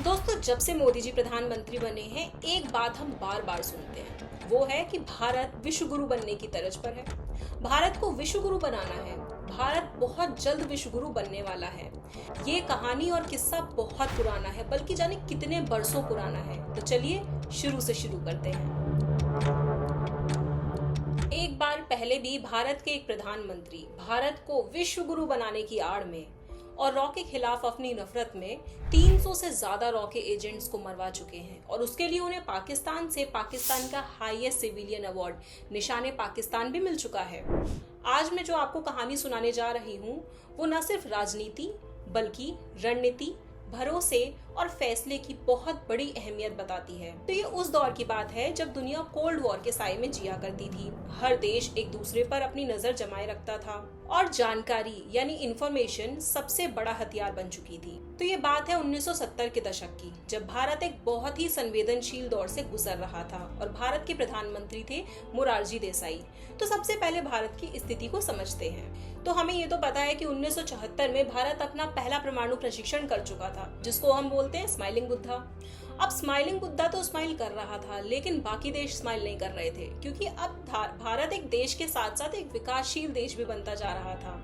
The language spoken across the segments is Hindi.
दोस्तों, जब से मोदी जी प्रधानमंत्री बने हैं, एक बात हम बार बार सुनते हैं। वो है कि भारत विश्व गुरु बनने की तर्ज पर है। भारत को विश्व गुरु बनाना है। भारत बहुत जल्द विश्व गुरु बनने वाला है। ये कहानी और किस्सा बहुत पुराना है, बल्कि जाने कितने बरसों पुराना है। तो चलिए शुरू से शुरू करते हैं। एक बार पहले भी भारत के एक प्रधानमंत्री भारत को विश्व गुरु बनाने की आड़ में और रॉ के खिलाफ अपनी नफरत में 300 से ज्यादा रॉ के एजेंट्स को मरवा चुके हैं और उसके लिए उन्हें पाकिस्तान से पाकिस्तान का हाईएस्ट सिविलियन अवार्ड निशाने पाकिस्तान भी मिल चुका है। आज मैं जो आपको कहानी सुनाने जा रही हूँ वो न सिर्फ राजनीति बल्कि रणनीति, भरोसे और फैसले की बहुत बड़ी अहमियत बताती है। तो ये उस दौर की बात है जब दुनिया कोल्ड वॉर के साए में जिया करती थी। हर देश एक दूसरे पर अपनी नजर जमाए रखता था और जानकारी यानी इंफॉर्मेशन सबसे बड़ा हथियार बन चुकी थी। तो ये बात है 1970 के दशक की, जब भारत एक बहुत ही संवेदनशील दौर से गुजर रहा था और भारत के प्रधानमंत्री थे मोरारजी देसाई। तो सबसे पहले भारत की स्थिति को समझते हैं। तो हमें ये तो पता है कि 1974 में भारत अपना पहला परमाणु प्रशिक्षण कर चुका था, जिसको हम बोलते हैं स्माइलिंग बुद्धा। अब स्माइलिंग बुद्धा तो स्माइल कर रहा था, लेकिन बाकी देश स्माइल नहीं कर रहे थे, क्योंकि अब भारत एक देश के साथ साथ एक विकासशील देश भी बनता जा रहा था।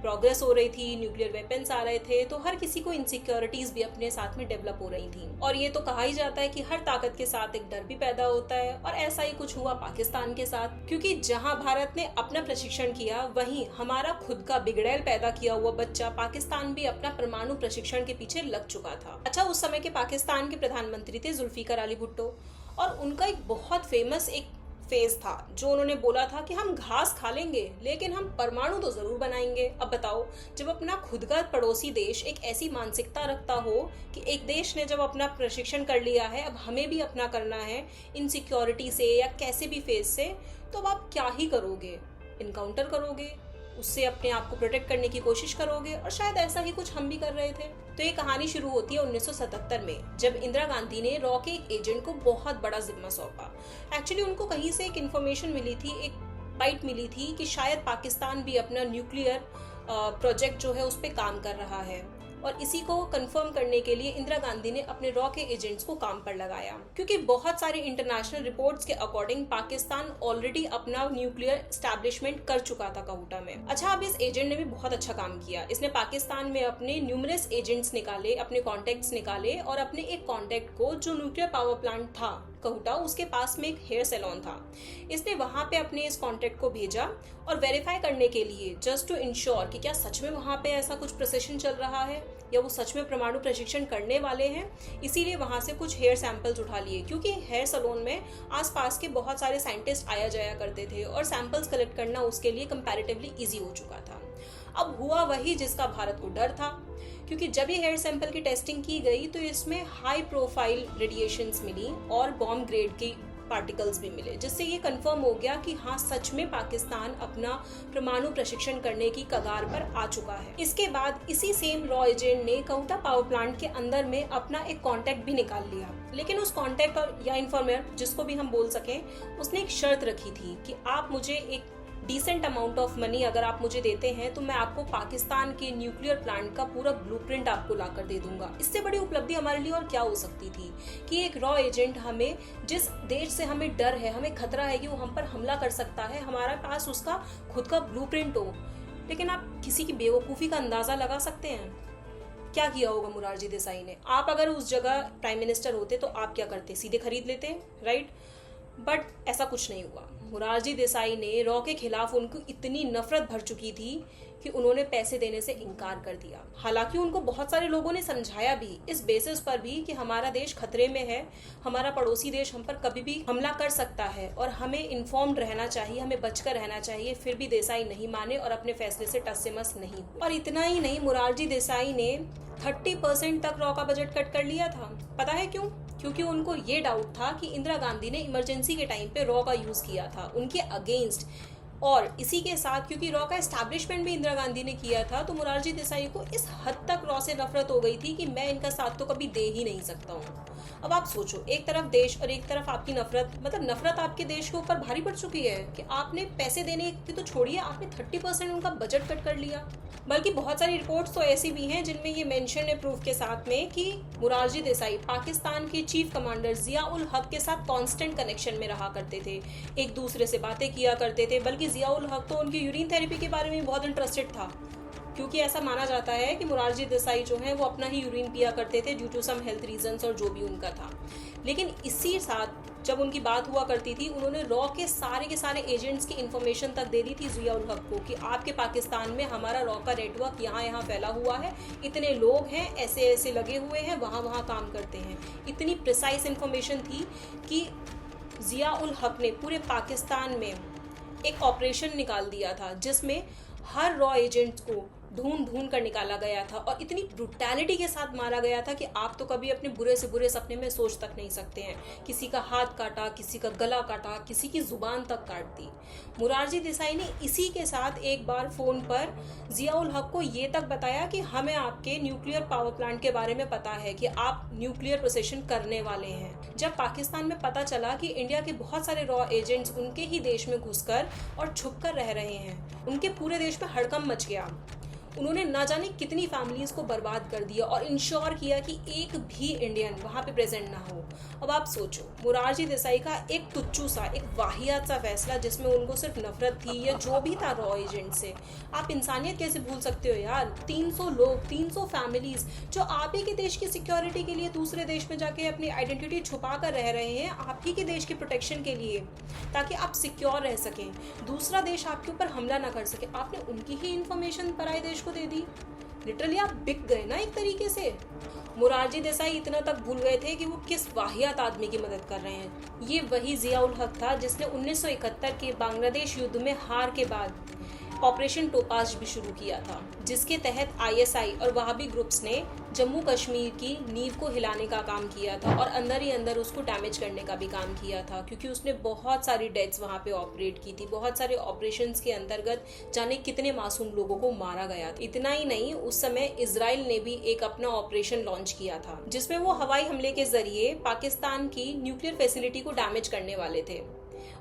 प्रोग्रेस हो रही थी, न्यूक्लियर वेपन्स आ रहे थे, तो हर किसी को इनसिक्योरिटीज भी अपने साथ में डेवलप हो रही थी। और ये तो कहा ही जाता है कि हर ताकत के साथ एक डर भी पैदा होता है, और ऐसा ही कुछ हुआ पाकिस्तान के साथ, क्योंकि जहां भारत ने अपना प्रशिक्षण किया वहीं हमारा खुद का बिगड़ैल पैदा किया हुआ बच्चा पाकिस्तान भी अपना परमाणु प्रशिक्षण के पीछे लग चुका था। अच्छा, उस समय के पाकिस्तान के प्रधानमंत्री थे जुल्फिकार अली भुट्टो, और उनका एक बहुत फेमस एक फेज था जो उन्होंने बोला था कि हम घास खा लेंगे लेकिन हम परमाणु तो जरूर बनाएंगे। अब बताओ, जब अपना खुद का पड़ोसी देश एक ऐसी मानसिकता रखता हो कि एक देश ने जब अपना प्रशिक्षण कर लिया है, अब हमें भी अपना करना है इनसिक्योरिटी से या कैसे भी फेज से, तो अब आप क्या ही करोगे? इनकाउंटर करोगे, उससे अपने आप को प्रोटेक्ट करने की कोशिश करोगे, और शायद ऐसा ही कुछ हम भी कर रहे थे। तो ये कहानी शुरू होती है 1977 में, जब इंदिरा गांधी ने रॉ के एक एजेंट को बहुत बड़ा जिम्मा सौंपा। एक्चुअली उनको कहीं से एक इन्फॉर्मेशन मिली थी, एक बाइट मिली थी कि शायद पाकिस्तान भी अपना न्यूक्लियर प्रोजेक्ट जो है उस पर काम कर रहा है, और इसी को कंफर्म करने के लिए इंदिरा गांधी ने अपने रॉ के एजेंट्स को काम पर लगाया, क्योंकि बहुत सारे इंटरनेशनल रिपोर्ट्स के अकॉर्डिंग पाकिस्तान ऑलरेडी अपना न्यूक्लियर एस्टैब्लिशमेंट कर चुका था कहूटा में। अच्छा, अब इस एजेंट ने भी बहुत अच्छा काम किया। इसने पाकिस्तान में अपने न्यूमरस एजेंट्स निकाले, अपने कॉन्टेक्ट्स निकाले, और अपने एक कॉन्टेक्ट को जो न्यूक्लियर पावर प्लांट था कहूटा, उसके पास में एक हेयर सैलून था, इसने वहां पे अपने इस कॉन्टेक्ट को भेजा और वेरीफाई करने के लिए, जस्ट टू इंश्योर कि क्या सच में वहां पे ऐसा कुछ प्रोसेशन चल रहा है या वो सच में परमाणु प्रशिक्षण करने वाले हैं। इसीलिए वहां से कुछ हेयर सैंपल्स उठा लिए, क्योंकि हेयर सैलून में आसपास के बहुत सारे साइंटिस्ट आया जाया करते थे और सैंपल्स कलेक्ट करना उसके लिए कंपैरेटिवली इजी हो चुका था। अब हुआ वही जिसका भारत को डर था, क्योंकि जब ये हेयर सैंपल की टेस्टिंग की गई तो इसमें हाई प्रोफाइल रेडिएशंस मिली और बॉम्ब ग्रेड के पार्टिकल्स भी मिले, जिससे ये कंफर्म हो गया कि हाँ, सच में पाकिस्तान अपना परमाणु प्रशिक्षण करने की कगार पर आ चुका है। इसके बाद इसी सेम रॉ एजेंट ने कहूटा पावर प्लांट के अंदर में अपना एक कॉन्टेक्ट भी निकाल लिया, लेकिन उस कॉन्टेक्ट और या इन्फॉर्मर जिसको भी हम बोल सकें, उसने एक शर्त रखी थी कि आप मुझे एक डिसेंट अमाउंट ऑफ मनी अगर आप मुझे देते हैं तो मैं आपको पाकिस्तान के न्यूक्लियर प्लांट का पूरा ब्लूप्रिंट आपको लाकर दे दूंगा। इससे बड़ी उपलब्धि हमारे लिए और क्या हो सकती थी कि एक रॉ एजेंट, हमें जिस देश से हमें डर है, हमें खतरा है कि वो हम पर हमला कर सकता है, हमारे पास उसका खुद का ब्लूप्रिंट हो। लेकिन आप किसी की बेवकूफ़ी का अंदाज़ा लगा सकते हैं क्या किया होगा मोरारजी देसाई ने? आप अगर उस जगह प्राइम मिनिस्टर होते तो आप क्या करते? सीधे खरीद लेते, राइट? बट ऐसा कुछ नहीं हुआ। मोरारजी देसाई ने रॉ के खिलाफ उनको इतनी नफरत भर चुकी थी कि उन्होंने पैसे देने से इनकार कर दिया। हालांकि उनको बहुत सारे लोगों ने समझाया भी इस बेसिस पर भी कि हमारा देश खतरे में है, हमारा पड़ोसी देश हम पर कभी भी हमला कर सकता है और हमें इन्फॉर्म्ड रहना चाहिए, हमें बचकर रहना चाहिए। फिर भी देसाई नहीं माने और अपने फैसले से टस से मस नहीं हुए। और इतना ही नहीं, मोरारजी देसाई ने 30% तक रॉ का बजट कट कर लिया था। पता है क्यों? क्योंकि उनको ये डाउट था कि इंदिरा गांधी ने इमरजेंसी के टाइम पे रॉ का यूज किया था उनके अगेंस्ट। और इसी के साथ क्योंकि रॉ का एस्टैब्लिशमेंट भी इंदिरा गांधी ने किया था, तो मोरारजी देसाई को इस हद तक रॉ से नफरत हो गई थी कि मैं इनका साथ तो कभी दे ही नहीं सकता हूँ। अब आप सोचो, एक तरफ देश और एक तरफ आपकी नफरत, मतलब नफरत आपके देश के ऊपर भारी पड़ चुकी है कि आपने पैसे देने की तो छोड़िए, आपने 30% उनका बजट कट कर लिया। बल्कि बहुत सारी रिपोर्ट्स तो ऐसी भी हैं जिनमें ये मेंशन है प्रूफ के साथ में कि मोरारजी देसाई पाकिस्तान के चीफ कमांडर जिया उल हक के साथ कांस्टेंट कनेक्शन में रहा करते थे, एक दूसरे से बातें किया करते थे। बल्कि जिया उल हक तो उनकी यूरिन थेरेपी के बारे में बहुत इंटरेस्टेड था, क्योंकि ऐसा माना जाता है कि मोरारजी देसाई जो है वो अपना ही यूरिन पिया करते थे due to some health reasons और जो भी उनका था। लेकिन इसी साथ जब उनकी बात हुआ करती थी, उन्होंने रॉ के सारे एजेंट्स की इन्फॉर्मेशन तक दे दी थी जिया उल हक को कि आपके पाकिस्तान में हमारा रॉ का नेटवर्क यहाँ फैला हुआ है, इतने लोग हैं, ऐसे लगे हुए हैं, वहाँ काम करते हैं। इतनी प्रिसाइज इन्फॉर्मेशन थी कि जिया उल हक ने पूरे पाकिस्तान में एक ऑपरेशन निकाल दिया था जिसमें हर रॉ एजेंट को ढूंढ कर निकाला गया था और इतनी ब्रुटैलिटी के साथ मारा गया था कि आप तो कभी अपने बुरे से बुरे सपने में सोच तक नहीं सकते हैं। किसी का हाथ काटा, किसी का गला काटा, किसी की जुबान तक काट दी। मोरारजी देसाई ने इसी के साथ एक बार फोन पर जिया उल हक को ये तक बताया कि हमें आपके न्यूक्लियर पावर प्लांट के बारे में पता है कि आप न्यूक्लियर प्रोसेशन करने वाले हैं। जब पाकिस्तान में पता चला कि इंडिया के बहुत सारे रॉ एजेंट्स उनके ही देश में घुसकर और छुपकर रह रहे हैं, उनके पूरे देश में हड़कंप मच गया। उन्होंने ना जाने कितनी फैमिलीज को बर्बाद कर दिया और इंश्योर किया कि एक भी इंडियन वहाँ पे प्रेजेंट ना हो। अब आप सोचो, मोरारजी देसाई का एक तुच्छु सा, एक वाहियात सा फैसला जिसमें उनको सिर्फ नफरत थी या जो भी था रॉ एजेंट से, आप इंसानियत कैसे भूल सकते हो यार। 300 लोग, 300 फैमिलीज जो आप ही के देश की सिक्योरिटी के लिए दूसरे देश में जाके अपनी आइडेंटिटी छुपा कर रह रहे हैं, आप ही के देश के प्रोटेक्शन के लिए, ताकि आप सिक्योर रह सकें, दूसरा देश आपके ऊपर हमला ना कर सके। आपने उनकी ही इंफॉर्मेशन पराए देश को दे दी। लिटरली आप बिक गए ना एक तरीके से। मोरारजी देसाई इतना तक भूल गए थे कि वो किस वाहियात आदमी की मदद कर रहे हैं। ये वही जिया उल हक था जिसने 1971 के बांग्लादेश युद्ध में हार के बाद ऑपरेशन टोपाज भी शुरू किया था, जिसके तहत आईएसआई और वहाबी ग्रुप्स ने जम्मू कश्मीर की नींव को हिलाने का काम किया था और अंदर ही अंदर उसको डैमेज करने का भी काम किया था, क्योंकि उसने बहुत सारी डेथ्स वहाँ पे ऑपरेट की थी। बहुत सारे ऑपरेशंस के अंतर्गत जाने कितने मासूम लोगों को मारा गया था। इतना ही नहीं, उस समय इजराइल ने भी एक अपना ऑपरेशन लॉन्च किया था जिसमें वो हवाई हमले के जरिए पाकिस्तान की न्यूक्लियर फैसिलिटी को डैमेज करने वाले थे।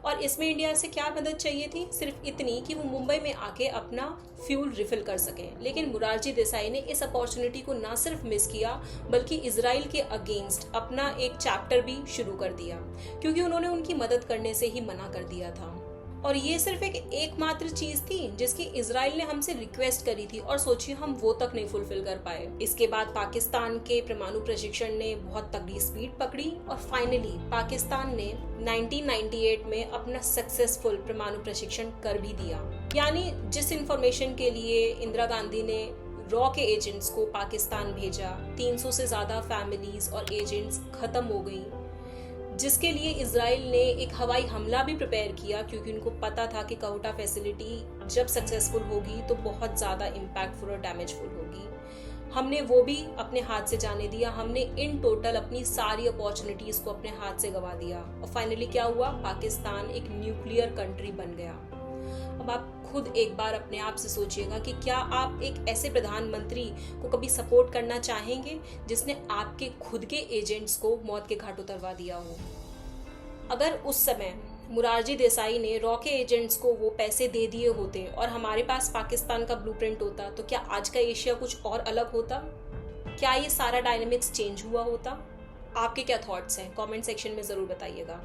और इसमें इंडिया से क्या मदद चाहिए थी? सिर्फ इतनी कि वो मुंबई में आके अपना फ्यूल रिफिल कर सकें। लेकिन मोरारजी देसाई ने इस अपॉर्चुनिटी को ना सिर्फ मिस किया, बल्कि इजराइल के अगेंस्ट अपना एक चैप्टर भी शुरू कर दिया, क्योंकि उन्होंने उनकी मदद करने से ही मना कर दिया था। और ये सिर्फ एकमात्र चीज थी जिसकी इजराइल ने हमसे रिक्वेस्ट करी थी, और सोचिए हम वो तक नहीं फुलफिल कर पाए। इसके बाद पाकिस्तान के परमाणु प्रशिक्षण ने बहुत तगड़ी स्पीड पकड़ी और फाइनली पाकिस्तान ने 1998 में अपना सक्सेसफुल परमाणु प्रशिक्षण कर भी दिया। यानी जिस इंफॉर्मेशन के लिए इंदिरा गांधी ने रॉ के एजेंट्स को पाकिस्तान भेजा, 300 से ज्यादा फैमिलीज और एजेंट्स खत्म हो गई, जिसके लिए इजराइल ने एक हवाई हमला भी प्रिपेयर किया, क्योंकि उनको पता था कि काहुटा फैसिलिटी जब सक्सेसफुल होगी तो बहुत ज़्यादा इम्पैक्टफुल और डैमेजफुल होगी। हमने वो भी अपने हाथ से जाने दिया। हमने इन टोटल अपनी सारी अपॉर्चुनिटीज़ को अपने हाथ से गंवा दिया और फाइनली क्या हुआ? पाकिस्तान एक न्यूक्लियर कंट्री बन गया। अब आप खुद एक बार अपने आप से सोचिएगा कि क्या आप एक ऐसे प्रधानमंत्री को कभी सपोर्ट करना चाहेंगे जिसने आपके खुद के एजेंट्स को मौत के घाट उतरवा दिया हो? अगर उस समय मोरारजी देसाई ने रॉ के एजेंट्स को वो पैसे दे दिए होते और हमारे पास पाकिस्तान का ब्लूप्रिंट होता, तो क्या आज का एशिया कुछ और अलग होता? क्या ये सारा डायनेमिक्स चेंज हुआ होता? आपके क्या थॉट्स हैं? कमेंट सेक्शन में ज़रूर बताइएगा।